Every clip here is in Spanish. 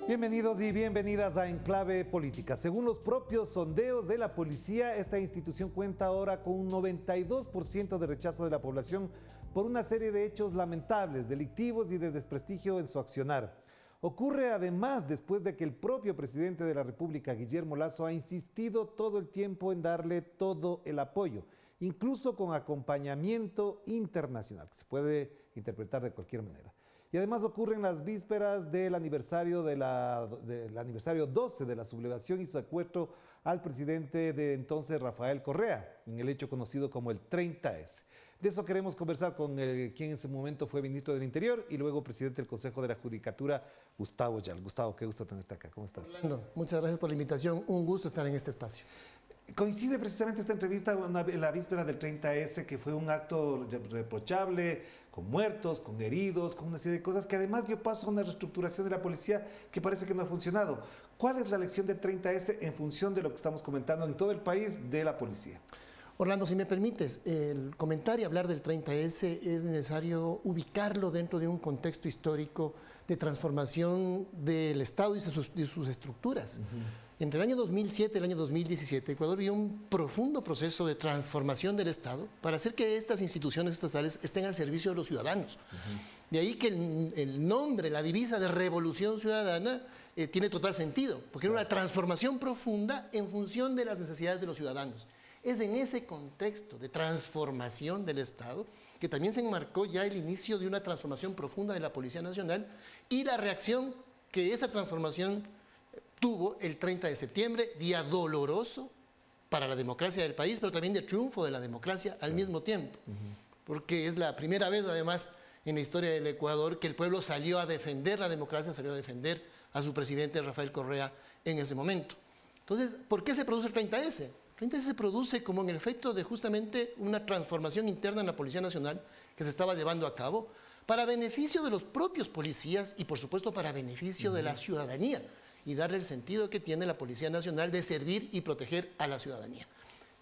Bienvenidos y bienvenidas a Enclave Política. Según los propios sondeos de la policía, esta institución cuenta ahora con un 92% de rechazo de la población por una serie de hechos lamentables, delictivos y de desprestigio en su accionar. Ocurre además después de que el propio presidente de la República, Guillermo Lasso, ha insistido todo el tiempo en darle todo el apoyo, incluso con acompañamiento internacional, que se puede interpretar de cualquier manera. Y además ocurre en las vísperas del aniversario, del aniversario 12 de la sublevación y su secuestro al presidente de entonces, Rafael Correa, en el hecho conocido como el 30S. De eso queremos conversar con quien en ese momento fue ministro del Interior y luego presidente del Consejo de la Judicatura, Gustavo Yal. Gustavo, qué gusto tenerte acá. ¿Cómo estás? Orlando, muchas gracias por la invitación. Un gusto estar en este espacio. Coincide precisamente esta entrevista en la víspera del 30S, que fue un acto reprochable, con muertos, con heridos, con una serie de cosas que además dio paso a una reestructuración de la policía que parece que no ha funcionado. ¿Cuál es la lección del 30S en función de lo que estamos comentando en todo el país de la policía? Orlando, si me permites, el comentar y hablar del 30S es necesario ubicarlo dentro de un contexto histórico de transformación del Estado y de sus estructuras. Entre el año 2007 y el año 2017, Ecuador vivió un profundo proceso de transformación del Estado para hacer que estas instituciones estatales estén al servicio de los ciudadanos. De ahí que el nombre, la divisa de Revolución Ciudadana tiene total sentido, porque era una transformación profunda en función de las necesidades de los ciudadanos. Es en ese contexto de transformación del Estado que también se enmarcó ya el inicio de una transformación profunda de la Policía Nacional y la reacción que esa transformación tuvo el 30 de septiembre, día doloroso para la democracia del país, pero también de triunfo de la democracia al mismo tiempo. Porque es la primera vez, además, en la historia del Ecuador que el pueblo salió a defender la democracia, salió a defender a su presidente Rafael Correa en ese momento. Entonces, ¿por qué se produce el 30S? El 30S se produce como en el efecto de justamente una transformación interna en la Policía Nacional que se estaba llevando a cabo para beneficio de los propios policías y, por supuesto, para beneficio de la ciudadanía y darle el sentido que tiene la Policía Nacional de servir y proteger a la ciudadanía.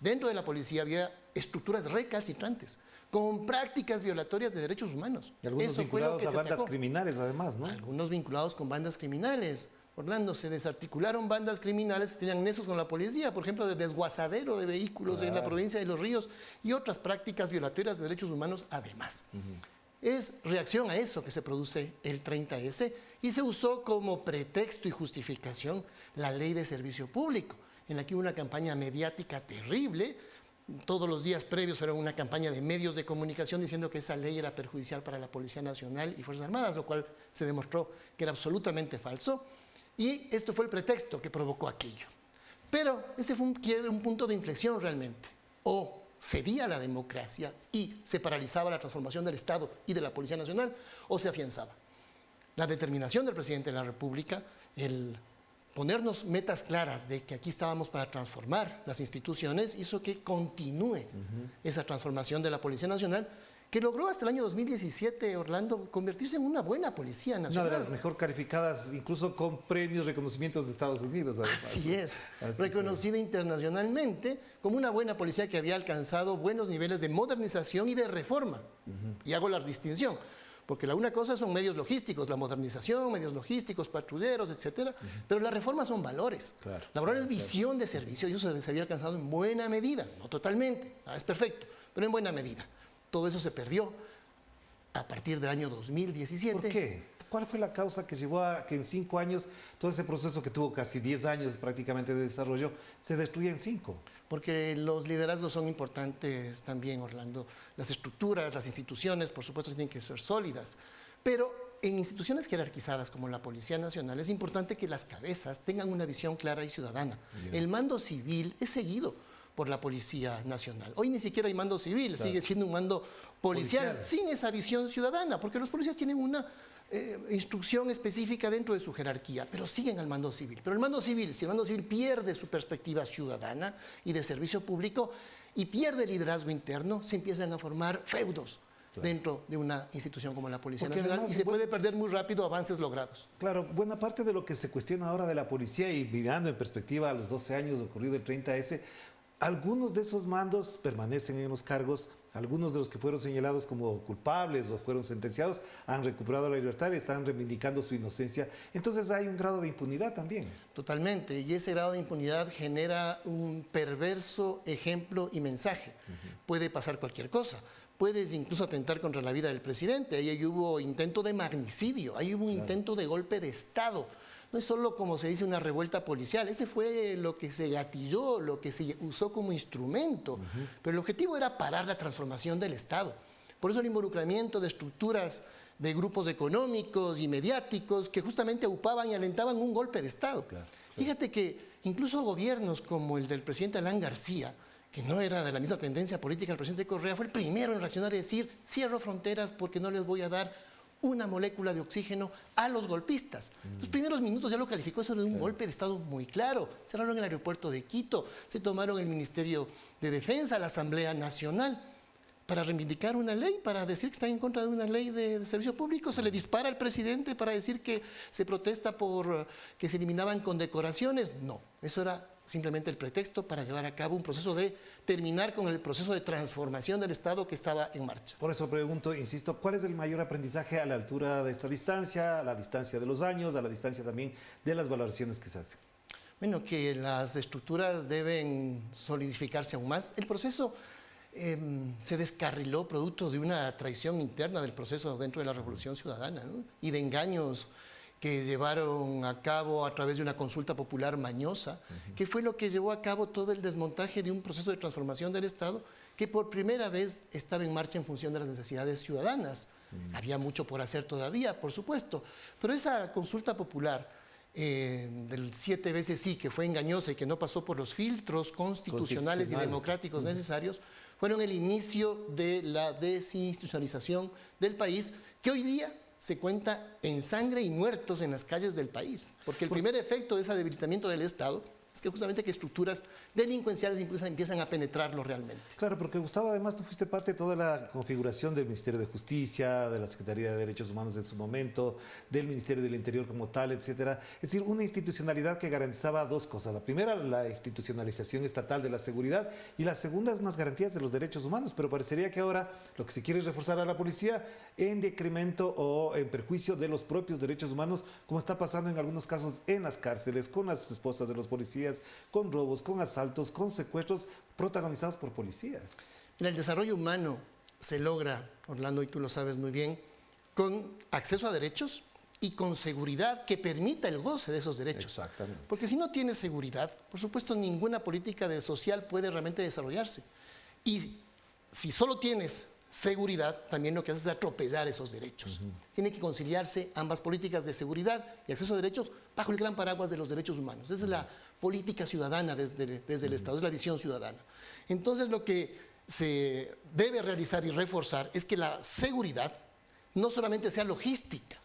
Dentro de la policía había estructuras recalcitrantes, con prácticas violatorias de derechos humanos. Y algunos vinculados a bandas criminales, además, ¿no? Algunos vinculados con bandas criminales. Orlando, se desarticularon bandas criminales que tenían nexos con la policía, por ejemplo, de desguazadero de vehículos en la provincia de Los Ríos y otras prácticas violatorias de derechos humanos además. Es reacción a eso que se produce el 30S y se usó como pretexto y justificación la ley de servicio público, en la que hubo una campaña mediática terrible. Todos los días previos era una campaña de medios de comunicación diciendo que esa ley era perjudicial para la Policía Nacional y Fuerzas Armadas, lo cual se demostró que era absolutamente falso. Y esto fue el pretexto que provocó aquello. Pero ese fue un punto de inflexión realmente. O cedía la democracia y se paralizaba la transformación del Estado y de la Policía Nacional, o se afianzaba. La determinación del presidente de la República, el ponernos metas claras de que aquí estábamos para transformar las instituciones, hizo que continúe esa transformación de la Policía Nacional, que logró hasta el año 2017, Orlando, convertirse en una buena Policía Nacional. Una de las mejor calificadas, incluso con premios, reconocimientos de Estados Unidos. Así es, reconocida internacionalmente como una buena policía que había alcanzado buenos niveles de modernización y de reforma. Y hago la distinción, porque una cosa son medios logísticos, la modernización, medios logísticos, patrulleros, etcétera, pero las reformas son valores. La valor es visión de servicio y eso se había alcanzado en buena medida, no totalmente, nada es perfecto, pero en buena medida. Todo eso se perdió a partir del año 2017. ¿Por qué? ¿Cuál fue la causa que llevó a que en 5 años, todo ese proceso que tuvo casi 10 años prácticamente de desarrollo, se destruya en 5? Porque los liderazgos son importantes también, Orlando. Las estructuras, las instituciones, por supuesto, tienen que ser sólidas. Pero en instituciones jerarquizadas como la Policía Nacional es importante que las cabezas tengan una visión clara y ciudadana. El mando civil es seguido por la Policía Nacional. Hoy ni siquiera hay mando civil, sigue siendo un mando policial sin esa visión ciudadana, porque los policías tienen una instrucción específica dentro de su jerarquía, pero siguen al mando civil. Pero el mando civil, si el mando civil pierde su perspectiva ciudadana y de servicio público y pierde el liderazgo interno, se empiezan a formar feudos, dentro de una institución como la Policía Porque Nacional, además, y se puede perder muy rápido avances logrados. Claro, buena parte de lo que se cuestiona ahora de la policía y mirando en perspectiva a los 12 años ocurrido el 30S, algunos de esos mandos permanecen en los cargos, algunos de los que fueron señalados como culpables o fueron sentenciados han recuperado la libertad y están reivindicando su inocencia. Entonces hay un grado de impunidad también. Totalmente, y ese grado de impunidad genera un perverso ejemplo y mensaje. Puede pasar cualquier cosa. Puedes incluso atentar contra la vida del presidente. Ahí hubo intento de magnicidio, ahí hubo intento de golpe de Estado. No es solo, como se dice, una revuelta policial. Ese fue lo que se gatilló, lo que se usó como instrumento. Pero el objetivo era parar la transformación del Estado. Por eso el involucramiento de estructuras de grupos económicos y mediáticos que justamente aupaban y alentaban un golpe de Estado. Fíjate que incluso gobiernos como el del presidente Alan García, que no era de la misma tendencia política del presidente Correa, fue el primero en reaccionar y decir: cierro fronteras porque no les voy a dar una molécula de oxígeno a los golpistas. Los primeros minutos ya lo calificó eso de un golpe de Estado muy claro. Cerraron el aeropuerto de Quito, se tomaron el Ministerio de Defensa, la Asamblea Nacional, para reivindicar una ley, para decir que están en contra de una ley de servicio público. Se le dispara al presidente para decir que se protesta por que se eliminaban condecoraciones. No, eso era simplemente el pretexto para llevar a cabo un proceso de terminar con el proceso de transformación del Estado que estaba en marcha. Por eso pregunto, insisto, ¿cuál es el mayor aprendizaje a la altura de esta distancia, a la distancia de los años, a la distancia también de las valoraciones que se hacen? Bueno, que las estructuras deben solidificarse aún más. El proceso se descarriló producto de una traición interna del proceso dentro de la Revolución Ciudadana, ¿no? Y de engaños que llevaron a cabo a través de una consulta popular mañosa, que fue lo que llevó a cabo todo el desmontaje de un proceso de transformación del Estado que por primera vez estaba en marcha en función de las necesidades ciudadanas. Había mucho por hacer todavía, por supuesto, pero esa consulta popular del 7 veces sí, que fue engañosa y que no pasó por los filtros constitucionales y democráticos necesarios, fueron el inicio de la desinstitucionalización del país, que hoy día se cuenta en sangre y muertos en las calles del país. Porque el primer efecto de ese debilitamiento del Estado es que justamente que estructuras delincuenciales incluso empiezan a penetrarlo realmente. Claro, porque Gustavo, además tú fuiste parte de toda la configuración del Ministerio de Justicia, de la Secretaría de Derechos Humanos en su momento, del Ministerio del Interior como tal, etcétera. Es decir, una institucionalidad que garantizaba dos cosas. La primera, la institucionalización estatal de la seguridad, y la segunda, unas garantías de los derechos humanos. Pero parecería que ahora lo que se quiere es reforzar a la policía en decremento o en perjuicio de los propios derechos humanos, como está pasando en algunos casos en las cárceles, con las esposas de los policías, con robos, con asaltos, con secuestros protagonizados por policías. El desarrollo humano se logra, Orlando, y tú lo sabes muy bien, con acceso a derechos y con seguridad que permita el goce de esos derechos. Exactamente. Porque si no tienes seguridad, por supuesto, ninguna política social puede realmente desarrollarse. Y si solo tienes seguridad, también lo que hace es atropellar esos derechos. Tiene que conciliarse ambas políticas de seguridad y acceso a derechos bajo el gran paraguas de los derechos humanos. Esa es la política ciudadana desde el Estado, es la visión ciudadana. Entonces, lo que se debe realizar y reforzar es que la seguridad no solamente sea logística,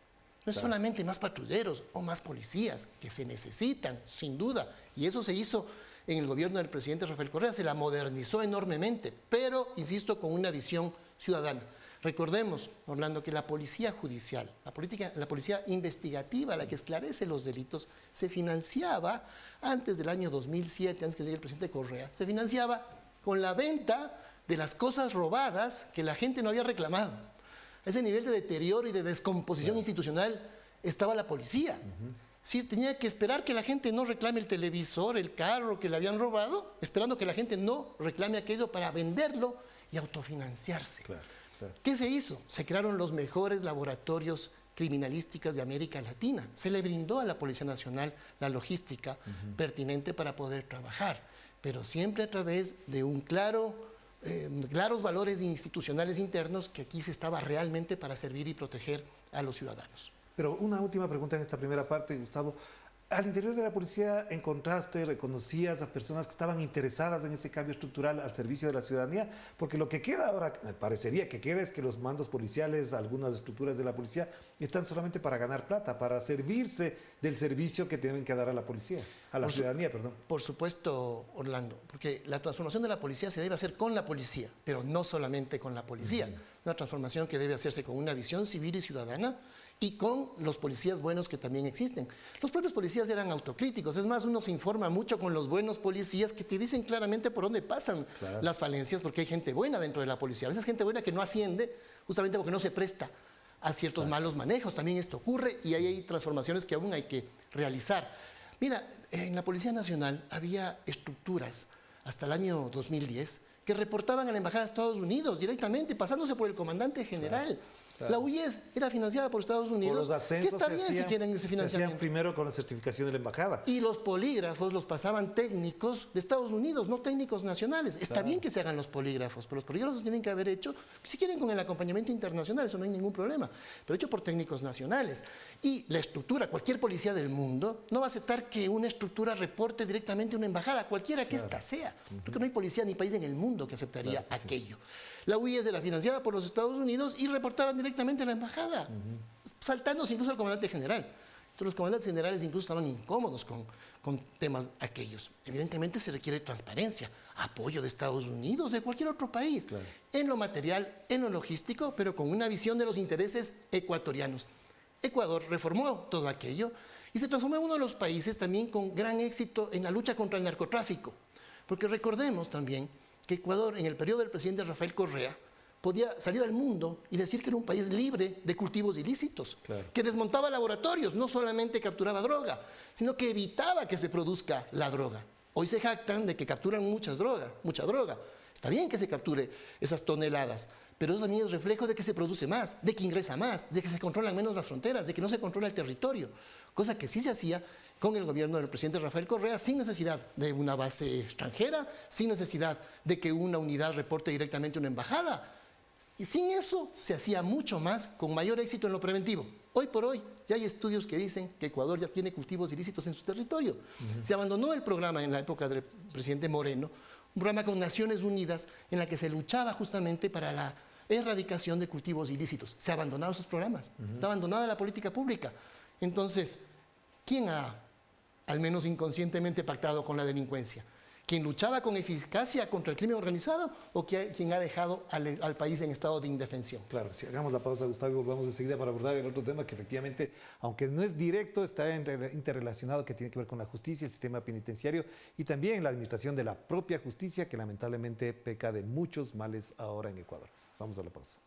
no es solamente más patrulleros o más policías, que se necesitan, sin duda, y eso se hizo en el gobierno del presidente Rafael Correa, se la modernizó enormemente, pero, insisto, con una visión ciudadana. Recordemos, Orlando, que la policía judicial, la policía investigativa, la que esclarece los delitos, se financiaba antes del año 2007, antes que llegue el presidente Correa, se financiaba con la venta de las cosas robadas que la gente no había reclamado. A ese nivel de deterioro y de descomposición institucional estaba la policía. Sí, tenía que esperar que la gente no reclame el televisor, el carro que le habían robado, esperando que la gente no reclame aquello para venderlo y autofinanciarse. ¿Qué se hizo? Se crearon los mejores laboratorios criminalísticos de América Latina. Se le brindó a la Policía Nacional la logística pertinente para poder trabajar, pero siempre a través de un claros valores institucionales internos que aquí se estaba realmente para servir y proteger a los ciudadanos. Pero una última pregunta en esta primera parte, Gustavo. Al interior de la policía encontraste, reconocías a personas que estaban interesadas en ese cambio estructural al servicio de la ciudadanía, porque lo que queda ahora, parecería que queda, es que los mandos policiales, algunas estructuras de la policía, están solamente para ganar plata, para servirse del servicio que tienen que dar a la policía, a la ciudadanía, perdón. Por supuesto, Orlando, porque la transformación de la policía se debe hacer con la policía, pero no solamente con la policía. Una transformación que debe hacerse con una visión civil y ciudadana, y con los policías buenos que también existen. Los propios policías eran autocríticos, es más, uno se informa mucho con los buenos policías que te dicen claramente por dónde pasan las falencias, porque hay gente buena dentro de la policía. A veces gente buena que no asciende justamente porque no se presta a ciertos malos manejos. También esto ocurre y ahí hay transformaciones que aún hay que realizar. Mira, en la Policía Nacional había estructuras hasta el año 2010 que reportaban a la Embajada de Estados Unidos directamente, pasándose por el comandante general. La UIES era financiada por Estados Unidos. Por los ascensos que está bien si quieren ese financiamiento. Se hacían primero con la certificación de la embajada. Y los polígrafos los pasaban técnicos de Estados Unidos, no técnicos nacionales. Está bien que se hagan los polígrafos, pero los polígrafos tienen que haber hecho, si quieren, con el acompañamiento internacional, eso no hay ningún problema, pero hecho por técnicos nacionales. Y la estructura, cualquier policía del mundo no va a aceptar que una estructura reporte directamente a una embajada, cualquiera que ésta sea. Porque no hay policía ni país en el mundo que aceptaría aquello. La UIES era financiada por los Estados Unidos y reportaban directamente a la embajada, saltándose incluso al comandante general. Entonces los comandantes generales incluso estaban incómodos con temas aquellos. Evidentemente se requiere transparencia, apoyo de Estados Unidos, de cualquier otro país, en lo material, en lo logístico, pero con una visión de los intereses ecuatorianos. Ecuador reformó todo aquello y se transformó en uno de los países también con gran éxito en la lucha contra el narcotráfico. Porque recordemos también que Ecuador, en el periodo del presidente Rafael Correa, podía salir al mundo y decir que era un país libre de cultivos ilícitos, que desmontaba laboratorios, no solamente capturaba droga, sino que evitaba que se produzca la droga. Hoy se jactan de que capturan mucha droga. Está bien que se capture esas toneladas, pero eso también es reflejo de que se produce más, de que ingresa más, de que se controlan menos las fronteras, de que no se controla el territorio, cosa que sí se hacía con el gobierno del presidente Rafael Correa, sin necesidad de una base extranjera, sin necesidad de que una unidad reporte directamente a una embajada. Y sin eso se hacía mucho más, con mayor éxito en lo preventivo. Hoy por hoy ya hay estudios que dicen que Ecuador ya tiene cultivos ilícitos en su territorio. Se abandonó el programa en la época del presidente Moreno, un programa con Naciones Unidas en la que se luchaba justamente para la erradicación de cultivos ilícitos. Se abandonaron esos programas, está abandonada la política pública. Entonces, ¿quién ha, al menos inconscientemente, pactado con la delincuencia? ¿Quien luchaba con eficacia contra el crimen organizado o quien ha dejado al país en estado de indefensión? Claro, si hagamos la pausa, Gustavo, y volvamos enseguida para abordar el otro tema que efectivamente, aunque no es directo, está interrelacionado, que tiene que ver con la justicia, el sistema penitenciario y también la administración de la propia justicia, que lamentablemente peca de muchos males ahora en Ecuador. Vamos a la pausa.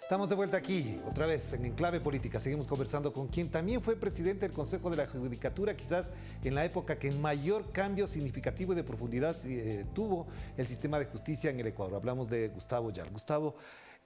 Estamos de vuelta aquí, otra vez en Enclave Política. Seguimos conversando con quien también fue presidente del Consejo de la Judicatura, quizás en la época que mayor cambio significativo y de profundidad tuvo el sistema de justicia en el Ecuador. Hablamos de Gustavo Yal. Gustavo,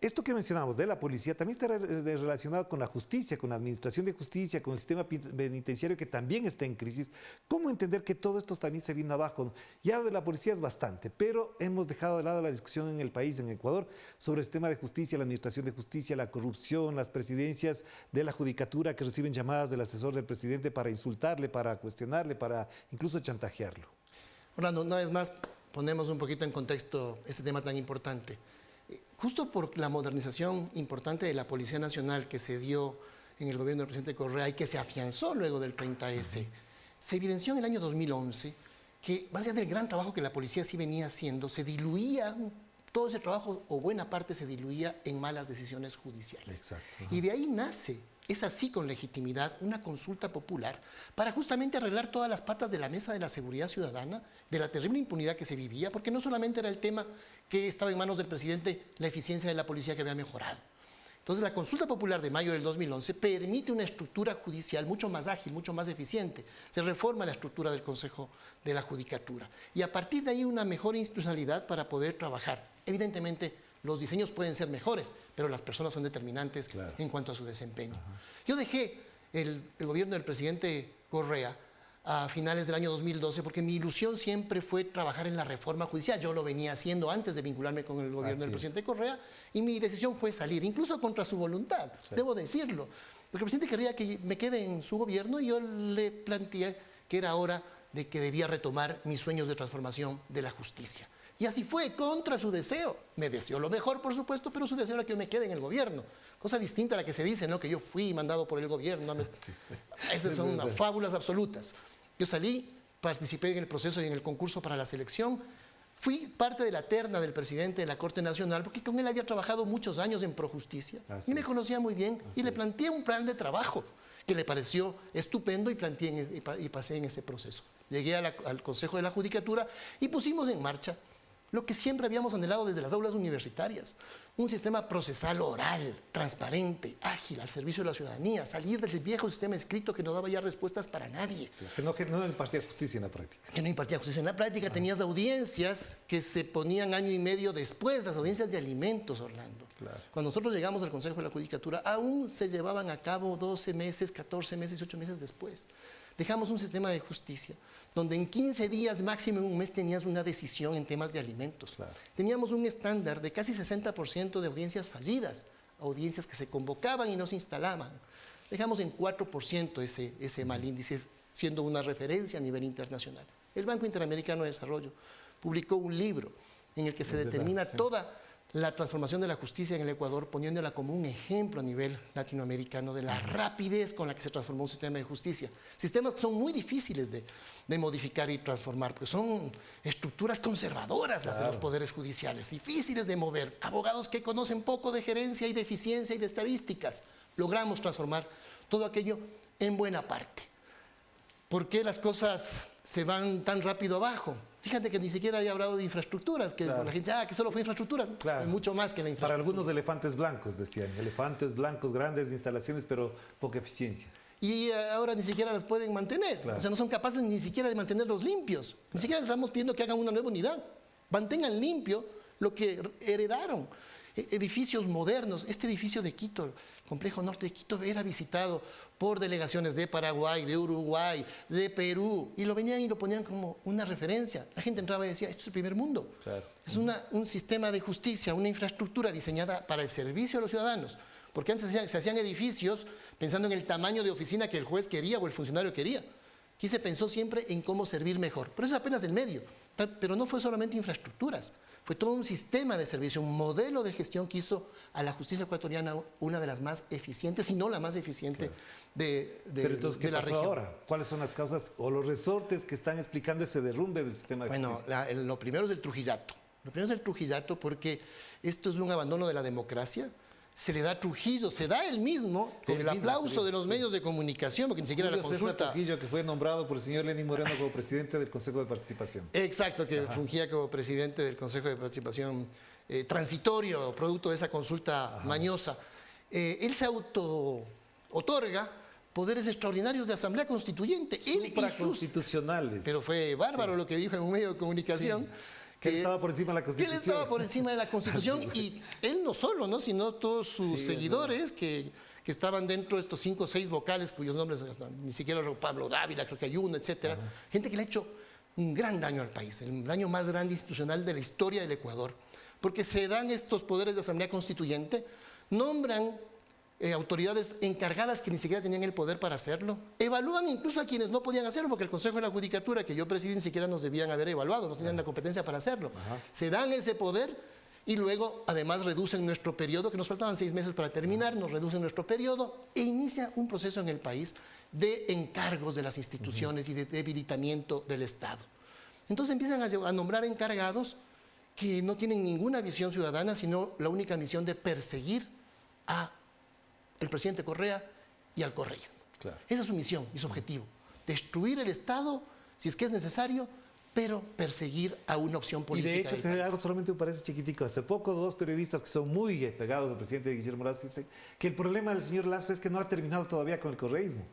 esto que mencionamos de la policía también está relacionado con la justicia, con la administración de justicia, con el sistema penitenciario que también está en crisis. ¿Cómo entender que todo esto también se vino abajo? Ya de la policía es bastante, pero hemos dejado de lado la discusión en el país, en Ecuador, sobre el sistema de justicia, la administración de justicia, la corrupción, las presidencias de la judicatura que reciben llamadas del asesor del presidente para insultarle, para cuestionarle, para incluso chantajearlo. Orlando, una vez más ponemos un poquito en contexto este tema tan importante. Justo por la modernización importante de la Policía Nacional que se dio en el gobierno del presidente Correa y que se afianzó luego del 30S, se evidenció en el año 2011 que, básicamente, el gran trabajo que la policía sí venía haciendo, se diluía, todo ese trabajo, o buena parte, se diluía en malas decisiones judiciales. Exacto. Y de ahí nace, es así con legitimidad, una consulta popular para justamente arreglar todas las patas de la mesa de la seguridad ciudadana, de la terrible impunidad que se vivía, porque no solamente era el tema que estaba en manos del presidente, la eficiencia de la policía que había mejorado. Entonces, la consulta popular de mayo del 2011 permite una estructura judicial mucho más ágil, mucho más eficiente. Se reforma la estructura del Consejo de la Judicatura. Y a partir de ahí una mejor institucionalidad para poder trabajar. Evidentemente, los diseños pueden ser mejores, pero las personas son determinantes en cuanto a su desempeño. Yo dejé el gobierno del presidente Correa a finales del año 2012, porque mi ilusión siempre fue trabajar en la reforma judicial. Yo lo venía haciendo antes de vincularme con el gobierno del presidente Correa, y mi decisión fue salir, incluso contra su voluntad, debo decirlo. Porque el presidente quería que me quede en su gobierno y yo le planteé que era hora de que debía retomar mis sueños de transformación de la justicia. Y así fue, contra su deseo. Me deseó lo mejor, por supuesto, pero su deseo era que yo me quede en el gobierno. Cosa distinta a la que se dice, ¿no? Que yo fui mandado por el gobierno. Esas son fábulas absolutas. Yo salí, participé en el proceso y en el concurso para la selección. Fui parte de la terna del presidente de la Corte Nacional, porque con él había trabajado muchos años en Projusticia. Y me conocía muy bien. Y le planteé un plan de trabajo que le pareció estupendo y pasé en ese proceso. Llegué al Consejo de la Judicatura y pusimos en marcha lo que siempre habíamos anhelado desde las aulas universitarias: un sistema procesal oral, transparente, ágil, al servicio de la ciudadanía, salir del viejo sistema escrito que no daba ya respuestas para nadie. Que no impartía justicia en la práctica. Que no impartía justicia en la práctica. Tenías audiencias que se ponían año y medio después, las audiencias de alimentos, Orlando. Cuando nosotros llegamos al Consejo de la Judicatura, aún se llevaban a cabo 12 meses, 14 meses, 8 meses después. Dejamos un sistema de justicia donde en 15 días, máximo en un mes, tenías una decisión en temas de alimentos. Teníamos un estándar de casi 60% de audiencias fallidas, audiencias que se convocaban y no se instalaban. Dejamos en 4% ese mal índice, siendo una referencia a nivel internacional. El Banco Interamericano de Desarrollo publicó un libro en el que se determina toda la transformación de la justicia en el Ecuador, poniéndola como un ejemplo a nivel latinoamericano de la rapidez con la que se transformó un sistema de justicia. Sistemas que son muy difíciles de modificar y transformar, porque son estructuras conservadoras las de los poderes judiciales, difíciles de mover, abogados que conocen poco de gerencia y de eficiencia y de estadísticas. Logramos transformar todo aquello en buena parte. ¿Por qué las cosas se van tan rápido abajo? Fíjate que ni siquiera he hablado de infraestructuras, que la gente dice, que solo fue infraestructuras. Hay mucho más que la infraestructura. Para algunos elefantes blancos, decían, elefantes blancos, grandes instalaciones, pero poca eficiencia. Y ahora ni siquiera las pueden mantener. O sea, no son capaces ni siquiera de mantenerlos limpios. Ni siquiera les estamos pidiendo que hagan una nueva unidad. Mantengan limpio lo que heredaron. Edificios modernos. Este edificio de Quito, el Complejo Norte de Quito, era visitado por delegaciones de Paraguay, de Uruguay, de Perú, y lo venían y lo ponían como una referencia. La gente entraba y decía, esto es el primer mundo. Es un sistema de justicia, una infraestructura diseñada para el servicio a los ciudadanos. Porque antes se hacían edificios pensando en el tamaño de oficina que el juez quería o el funcionario quería. Aquí se pensó siempre en cómo servir mejor. Pero eso es apenas el medio. Pero no fue solamente infraestructuras. Fue todo un sistema de servicio, un modelo de gestión que hizo a la justicia ecuatoriana una de las más eficientes, si no la más eficiente Pero entonces, ¿qué pasó ahora? ¿Cuáles son las causas o los resortes que están explicando ese derrumbe del sistema de justicia? Bueno, lo primero es el trujillato. Lo primero es el trujillato porque esto es un abandono de la democracia. Se le da a Trujillo, se da él mismo, con el aplauso de los medios de comunicación, porque ni siquiera la consulta... Trujillo, que fue nombrado por el señor Lenín Moreno como presidente del Consejo de Participación. Exacto, que fungía como presidente del Consejo de Participación transitorio, producto de esa consulta mañosa. Él se auto-otorga poderes extraordinarios de Asamblea Constituyente. Supraconstitucionales. Pero fue bárbaro lo que dijo en un medio de comunicación. Que él estaba por encima de la Constitución. Que él estaba por encima de la Constitución y él no solo, ¿no? Sino todos sus seguidores que estaban dentro de estos 5 o 6 vocales cuyos nombres ni siquiera Pablo Dávila, creo que hay uno, etcétera. Gente que le ha hecho un gran daño al país, el daño más grande institucional de la historia del Ecuador. Porque se dan estos poderes de Asamblea Constituyente, nombran autoridades encargadas que ni siquiera tenían el poder para hacerlo, evalúan incluso a quienes no podían hacerlo, porque el Consejo de la Judicatura que yo presidí ni siquiera nos debían haber evaluado, no tenían la competencia para hacerlo. Se dan ese poder y luego además reducen nuestro periodo, que nos faltaban 6 meses para terminar, nos reducen nuestro periodo e inicia un proceso en el país de encargos de las instituciones y de debilitamiento del Estado. Entonces empiezan a nombrar encargados que no tienen ninguna visión ciudadana, sino la única misión de perseguir a el presidente Correa y al correísmo. Esa es su misión y su objetivo. Destruir el Estado, si es que es necesario, pero perseguir a una opción Y política. de hecho, del te país. hago solamente un paréntesis chiquitico. Hace poco, dos periodistas que son muy pegados al presidente Guillermo Lazo dicen que el problema del señor Lazo es que no ha terminado todavía con el correísmo.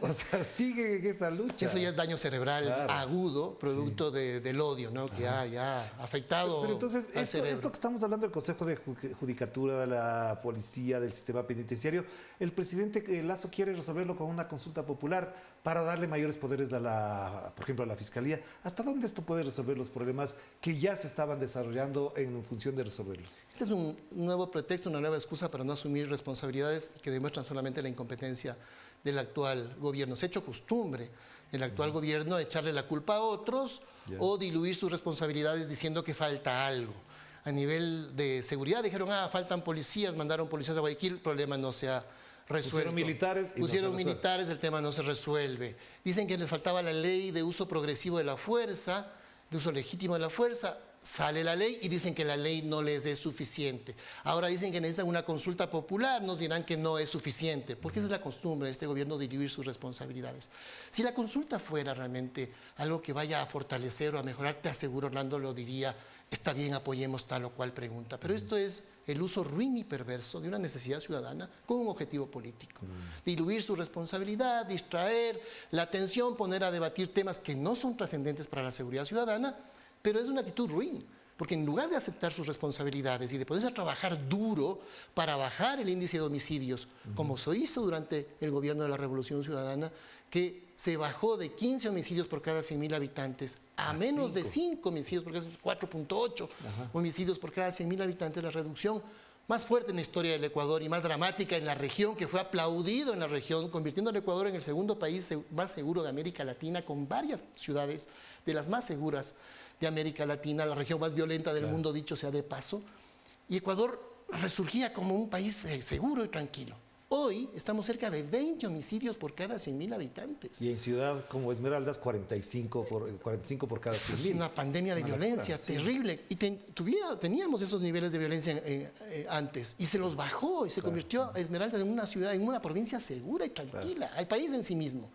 O sea, sigue en esa lucha. Eso ya es daño cerebral agudo, producto del odio, ¿no? Que ha afectado Pero entonces, al cerebro. esto que estamos hablando del Consejo de Judicatura, de la policía, del sistema penitenciario, el presidente Lazo quiere resolverlo con una consulta popular para darle mayores poderes por ejemplo, a la Fiscalía. ¿Hasta dónde esto puede resolver los problemas que ya se estaban desarrollando en función de resolverlos? Este es un nuevo pretexto, una nueva excusa para no asumir responsabilidades que demuestran solamente la incompetencia del actual gobierno. Se ha hecho costumbre el actual gobierno echarle la culpa a otros o diluir sus responsabilidades diciendo que falta algo. A nivel de seguridad dijeron, faltan policías, mandaron policías a Guayaquil, el problema no se ha resuelto. Pusieron militares, el tema no se resuelve. Dicen que les faltaba la ley de uso progresivo de la fuerza, de uso legítimo de la fuerza. Sale la ley y dicen que la ley no les es suficiente. Ahora dicen que necesitan una consulta popular, nos dirán que no es suficiente, porque esa es la costumbre de este gobierno de diluir sus responsabilidades. Si la consulta fuera realmente algo que vaya a fortalecer o a mejorar, te aseguro, Orlando lo diría, está bien, apoyemos tal o cual pregunta. Pero esto es el uso ruin y perverso de una necesidad ciudadana con un objetivo político. Diluir su responsabilidad, distraer la atención, poner a debatir temas que no son trascendentes para la seguridad ciudadana, pero es una actitud ruin, porque en lugar de aceptar sus responsabilidades y de ponerse a trabajar duro para bajar el índice de homicidios, como se hizo durante el gobierno de la Revolución Ciudadana, que se bajó de 15 homicidios por cada 100.000 habitantes a menos de 5 homicidios por cada 4.8 homicidios por cada 100.000 habitantes, la reducción más fuerte en la historia del Ecuador y más dramática en la región, que fue aplaudido en la región, convirtiendo al Ecuador en el segundo país más seguro de América Latina, con varias ciudades de las más seguras de América Latina, la región más violenta del mundo, dicho sea de paso. Y Ecuador resurgía como un país seguro y tranquilo. Hoy estamos cerca de 20 homicidios por cada 100.000 habitantes. Y en ciudad como Esmeraldas, 45 por cada 100.000. Es una pandemia de violencia terrible. Y teníamos esos niveles de violencia antes. Y se los bajó y se convirtió a Esmeraldas en una ciudad, en una provincia segura y tranquila, al país en sí mismo.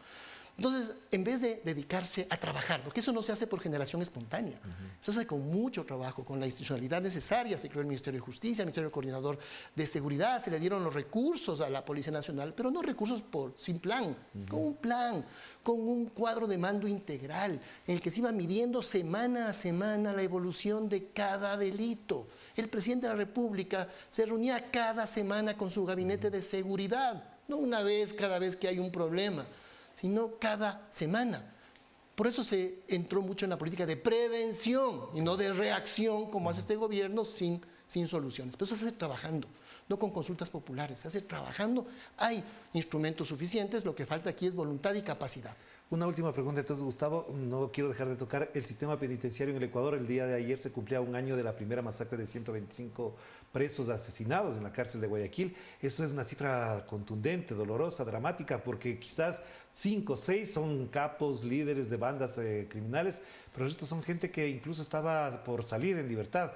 Entonces, en vez de dedicarse a trabajar, porque eso no se hace por generación espontánea, eso se hace con mucho trabajo, con la institucionalidad necesaria, se creó el Ministerio de Justicia, el Ministerio Coordinador de Seguridad, se le dieron los recursos a la Policía Nacional, pero no recursos sin plan, con un cuadro de mando integral, en el que se iba midiendo semana a semana la evolución de cada delito. El presidente de la República se reunía cada semana con su gabinete de seguridad, no una vez cada vez que hay un problema, sino cada semana. Por eso se entró mucho en la política de prevención y no de reacción, como hace este gobierno, sin soluciones. Pero eso se hace trabajando, no con consultas populares, se hace trabajando. Hay instrumentos suficientes, lo que falta aquí es voluntad y capacidad. Una última pregunta, entonces, Gustavo, no quiero dejar de tocar el sistema penitenciario en el Ecuador. El día de ayer se cumplía un año de la primera masacre de 125 presos asesinados en la cárcel de Guayaquil. Eso es una cifra contundente, dolorosa, dramática, porque quizás 5 o 6 son capos, líderes de bandas criminales, pero estos son gente que incluso estaba por salir en libertad.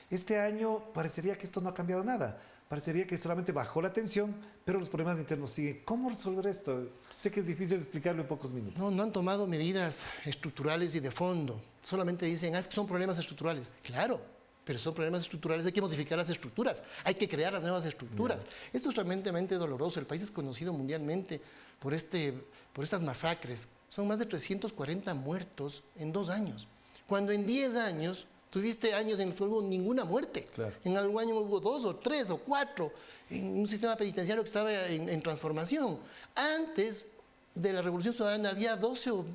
Este año parecería que esto no ha cambiado nada. Parecería que solamente bajó la tensión, pero los problemas internos siguen. ¿Cómo resolver esto? Sé que es difícil explicarlo en pocos minutos. No han tomado medidas estructurales y de fondo. Solamente dicen, es que son problemas estructurales. Claro, pero son problemas estructurales, hay que modificar las estructuras, hay que crear las nuevas estructuras. Esto es realmente doloroso. El país es conocido mundialmente por estas masacres. Son más de 340 muertos en 2 años. Cuando en 10 años... Tuviste años en los que no hubo ninguna muerte. Claro. En algún año hubo 2 o 3 o 4 en un sistema penitenciario que estaba en transformación. Antes de la Revolución Ciudadana había 12 o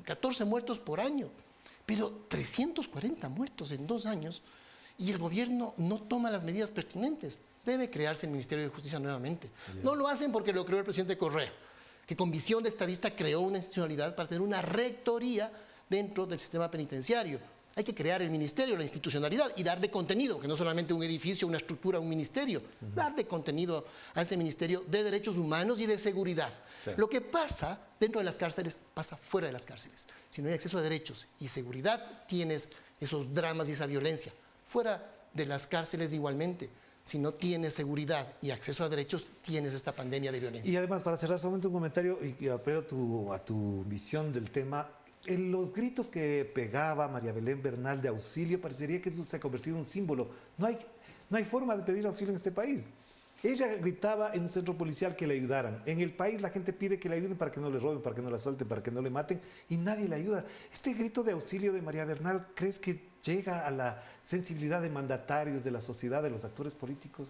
14 muertos por año. Pero 340 muertos en 2 años y el gobierno no toma las medidas pertinentes. Debe crearse el Ministerio de Justicia nuevamente. No lo hacen porque lo creó el presidente Correa, que con visión de estadista creó una institucionalidad para tener una rectoría dentro del sistema penitenciario. Hay que crear el ministerio, la institucionalidad y darle contenido, que no solamente un edificio, una estructura, un ministerio, darle contenido a ese ministerio de derechos humanos y de seguridad. Claro. Lo que pasa dentro de las cárceles pasa fuera de las cárceles. Si no hay acceso a derechos y seguridad, tienes esos dramas y esa violencia. Fuera de las cárceles igualmente. Si no tienes seguridad y acceso a derechos, tienes esta pandemia de violencia. Y además, para cerrar solamente un comentario y apelo a tu visión del tema, En los gritos que pegaba María Belén Bernal de auxilio, parecería que eso se ha convertido en un símbolo. No hay forma de pedir auxilio en este país. Ella gritaba en un centro policial que le ayudaran. En el país la gente pide que le ayuden para que no le roben, para que no la suelten, para que no le maten, y nadie le ayuda. Este grito de auxilio de María Bernal, ¿crees que llega a la sensibilidad de mandatarios, de la sociedad, de los actores políticos?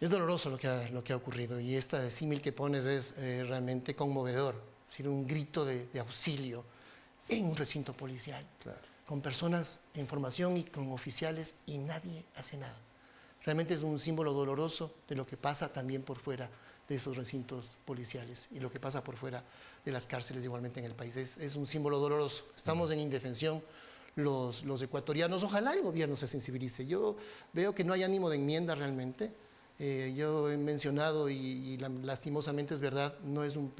Es doloroso lo que ha ocurrido, y esta símil que pones es realmente conmovedor. Es decir, un grito de auxilio en un recinto policial, Claro. con personas en formación y con oficiales, y nadie hace nada. Realmente es un símbolo doloroso de lo que pasa también por fuera de esos recintos policiales y lo que pasa por fuera de las cárceles igualmente en el país. Es un símbolo doloroso. Estamos en indefensión los ecuatorianos. Ojalá el gobierno se sensibilice. Yo veo que no hay ánimo de enmienda realmente. Yo he mencionado, y lastimosamente es verdad, no es un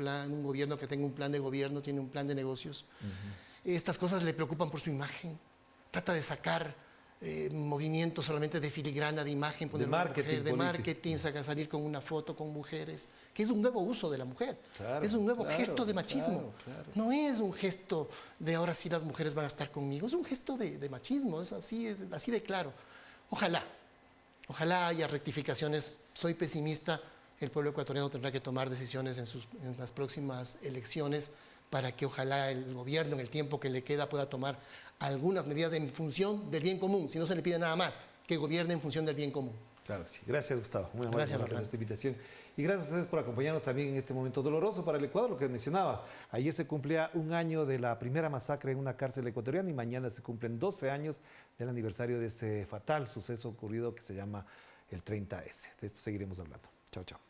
gobierno que tenga un plan de gobierno, tiene un plan de negocios. Estas cosas le preocupan por su imagen. Trata de sacar movimientos solamente de filigrana, de imagen, de marketing, salir con una foto con mujeres, que es un nuevo uso de la mujer. Claro, es un nuevo gesto de machismo. Claro. No es un gesto de ahora sí las mujeres van a estar conmigo, es un gesto de machismo, es así de claro. Ojalá haya rectificaciones. Soy pesimista. El pueblo ecuatoriano tendrá que tomar decisiones en las próximas elecciones para que ojalá el gobierno, en el tiempo que le queda, pueda tomar algunas medidas en función del bien común. Si no se le pide nada más, que gobierne en función del bien común. Claro que sí. Gracias, Gustavo. Muy amable Gracias, por esta invitación. Y gracias a ustedes por acompañarnos también en este momento doloroso para el Ecuador, lo que mencionaba. Ayer se cumplía un año de la primera masacre en una cárcel ecuatoriana, y mañana se cumplen 12 años del aniversario de ese fatal suceso ocurrido que se llama el 30S. De esto seguiremos hablando. Chao, chao.